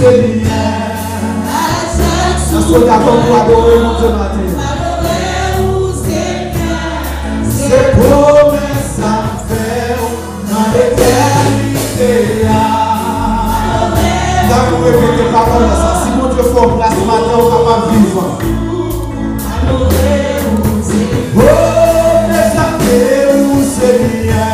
C'est promesse à faire dans l'éternité. Vous répétez parole ça. Si mon Dieu fait place ce matin, on va pas vivre. Promesse à faire où Seigneur.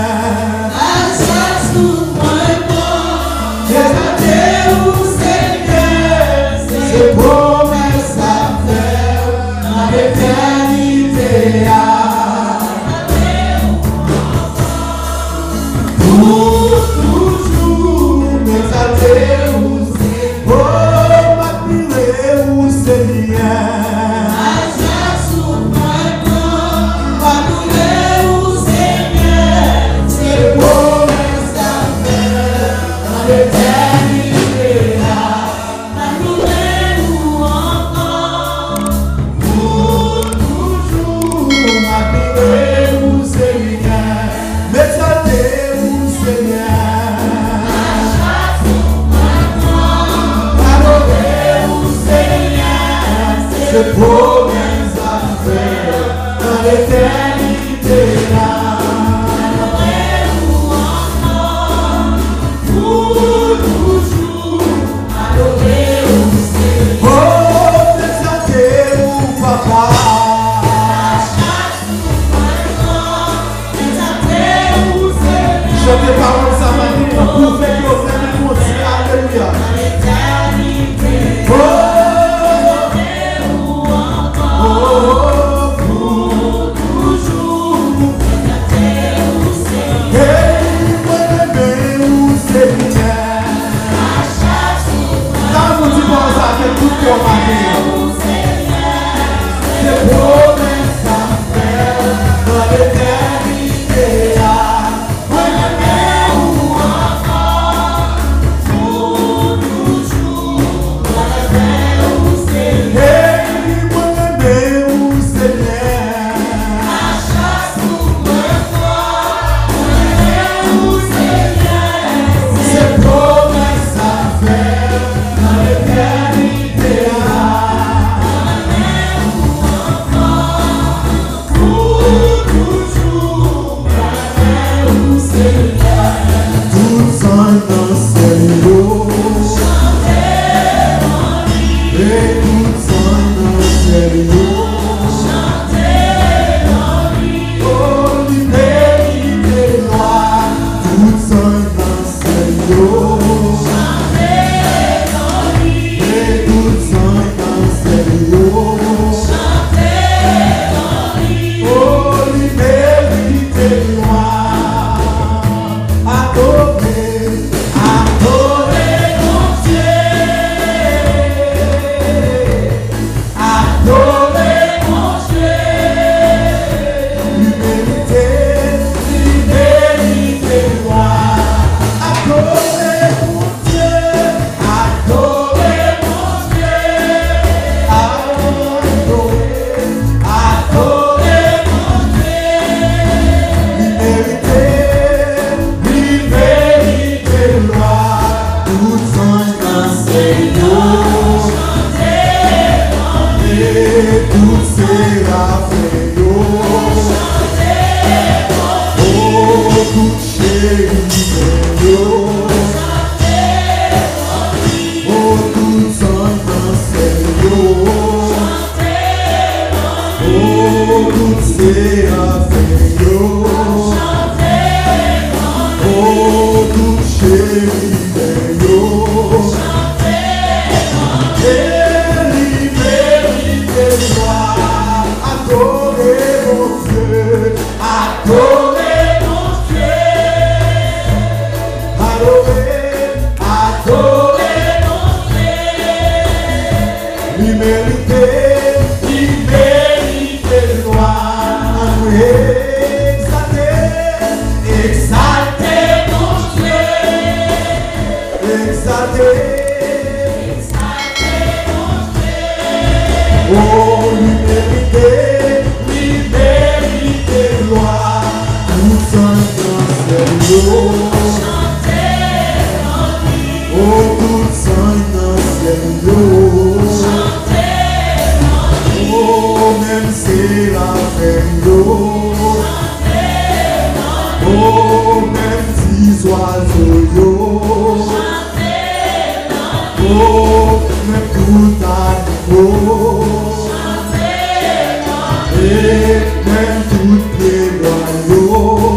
C'est promesse à faire dans l'éternité. C'est promesse à faire dans l'éternité. Pour toujours adorer au Seigneur. Oh, exalter au Papa. Chantez parole ça maintenant pour faire que vous allez continuer. Alléluia. C'est promesse à faire dans l'éternité. Oh, good son, Oh, même si la femme oh, même si oiseaux oh, même tout animaux et même tout pied loyaux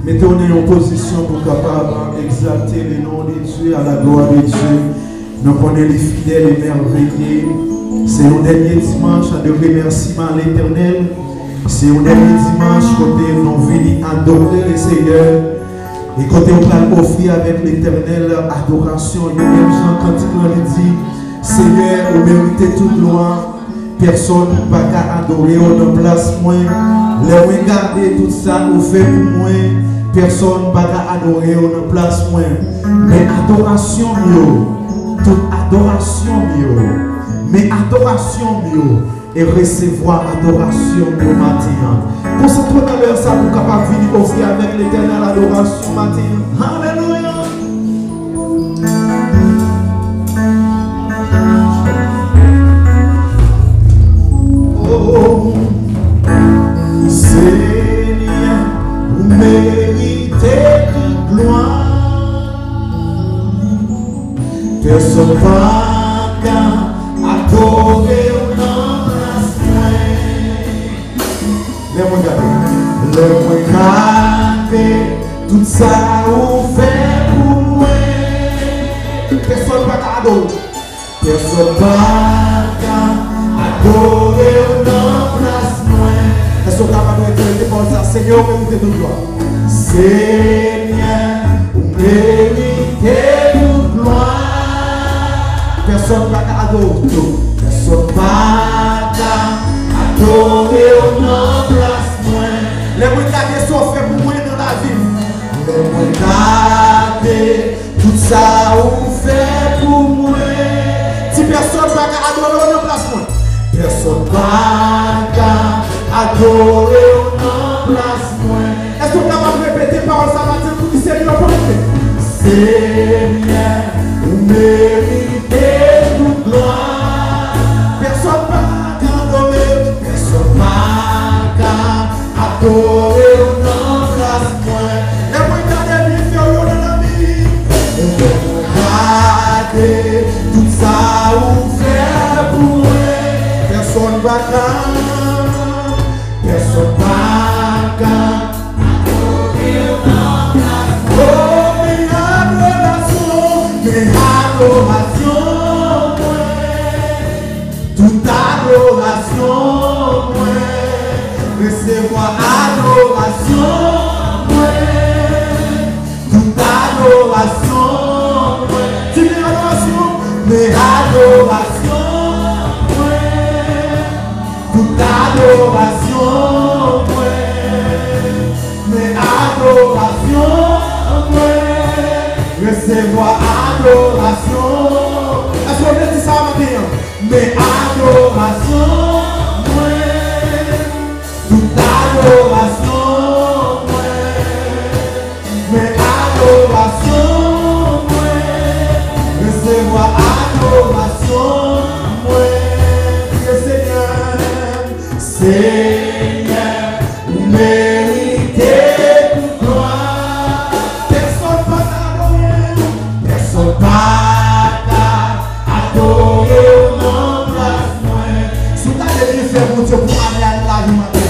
Mettez-nous en position pour capable exalter le nom de Dieu à la gloire de Dieu. Nous connaissons les fidèles et merveilleux. C'est un dernier dimanche de remerciement à l'Éternel. C'est un dernier dimanche côté nous venons adorer le Seigneur. Et côté on va offrir avec l'Éternel adoration. Le même Jean quand il dit Seigneur, vous méritez toute gloire. Personne ne peut pas adorer au place moins. Les regarder tout ça, vous fait pour moi. Personne ne peut pas adorer au place moins. Mais adoration mieux. Toute adoration mieux. Mais adoration mieux. Et recevoir adoration mieux matin. Concentrez-vous dans leur ça pour capable venir offrir avec l'Éternel adoration matin. Alléluia. Oh, Seigneur, vous méritez toute gloire. Personne pas qu'à adorer au nom de la soin. Laisse-moi garder tout ça vous fait pour moi. Personne pas qu'à adorer. Personne pas qu'à adorer au nom de la soin. Est-ce que vous êtes capable de dire pour ça? Seigneur, vous méritez toute gloire. Seigneur, vous méritez toute gloire. Personne n'a qu'à adorer. Personne n'a qu'à adorer au nom de la soin. Les moyens sont faits pour moi dans la vie. Les moyens tout ça vous fait pour moi. Si personne n'a qu'à adorer au nom de la soin. Personne n'a qu'à adorer au nom de la soin. Est-ce que vous avez répété par ça matin pour dire Seigneur pour nous? Seigneur, vous méritez toute gloire. Personne n'a qu'à adorer. Personne n'a qu'à adorer au nom de la soin. Et moi, regardez bien sur l'eau de la vie. Et regardez tout ça vous fait pour moi. Personne n'a qu'à. Personne n'a qu'à. Adoration, toute adoration, recevoir adoration, toute adoration, tu dis adoration, mais adoration, toute adoration, mais adoration, recevoir adoration. Est-ce qu'on dit ça maintenant? Mais adoration, toute adoration. Seigneur, vous méritez toute gloire. Personne pas t'adorer, personne pas t'adorer au nom de la foi. Si tu as des faire mon Dieu pour amener à la vie matin,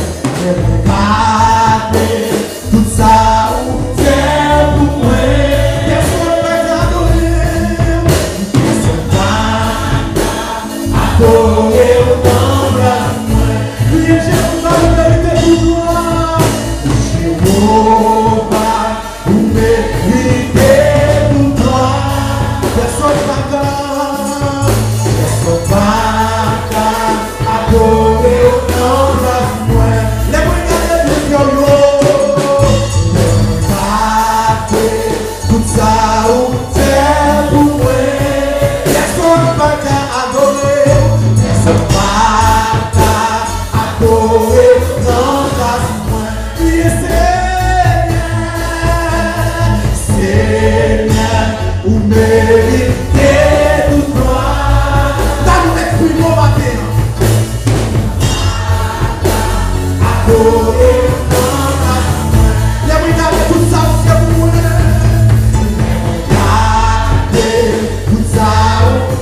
regardez tout ça où c'est pour moi. Personne pas t'adorer, personne pas t'adorer au nom de la foi. Jéhovah, vous méritez toute gloire. Personne pas adorer au nom de la foi. Les regarder de yo-yo, regardez tout ça où c'est pour moi. Personne pas adorer, personne pas adorer dans la foi. Seigneur, vous méritez toute gloire. Dans nous exprimons matin. Adorer dans la foi. Les regarder tout ça c'est pour moi. Regardez tout ça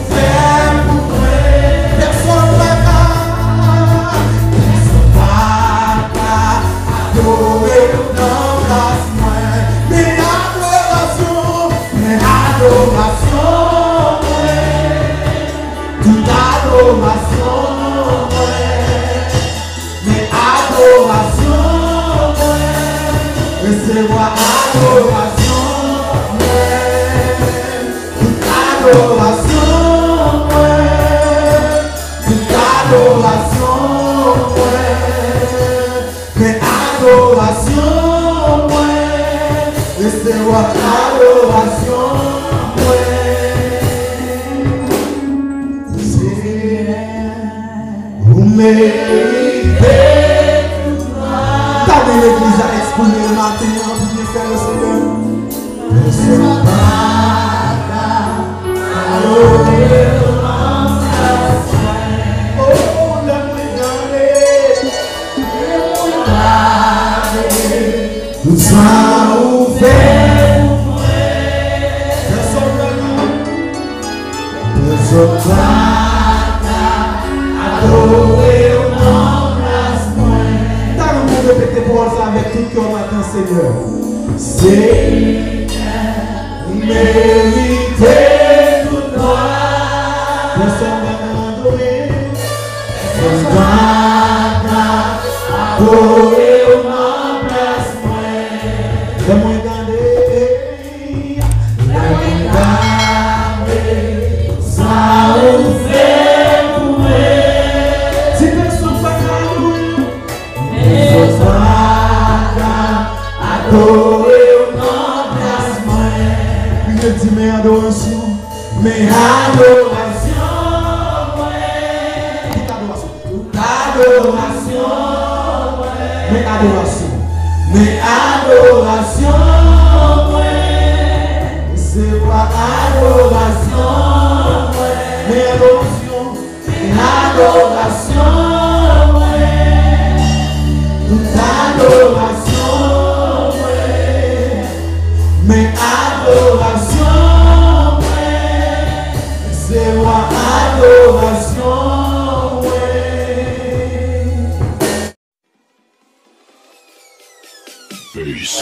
c'est pour moi. Personne ne adorer dans la foi. Mais adoration, toute adoration, mais adoration, recevoir adoration, toute adoration, toute adoration, mais adoration, recevoir adoration. Vous méritez toute gloire. T'as vu l'église à exprimer le matin pour bien faire le Seigneur. Personne pas adorer au nom de la foi. Oh, le tout ça ouvert. Personne pas adorer au nom de la foi. T'as le monde répéter pour ça avec tout cœur matin, Seigneur. Seigneur, vous méritez toute gloire. Personne va adorer. Personne va adorer au nom de la foi. Laisse-moi regarder. Ça ouvert pour moi. Si personne pas adorer, personne pas adorer au nom de la foi. Puis je dis mes adorations, mes adorations, toute adoration, mes adorations, mes adorations, c'est quoi adoration, mes adorations, toute adoration, mes adorations, c'est moi adoration. Peace.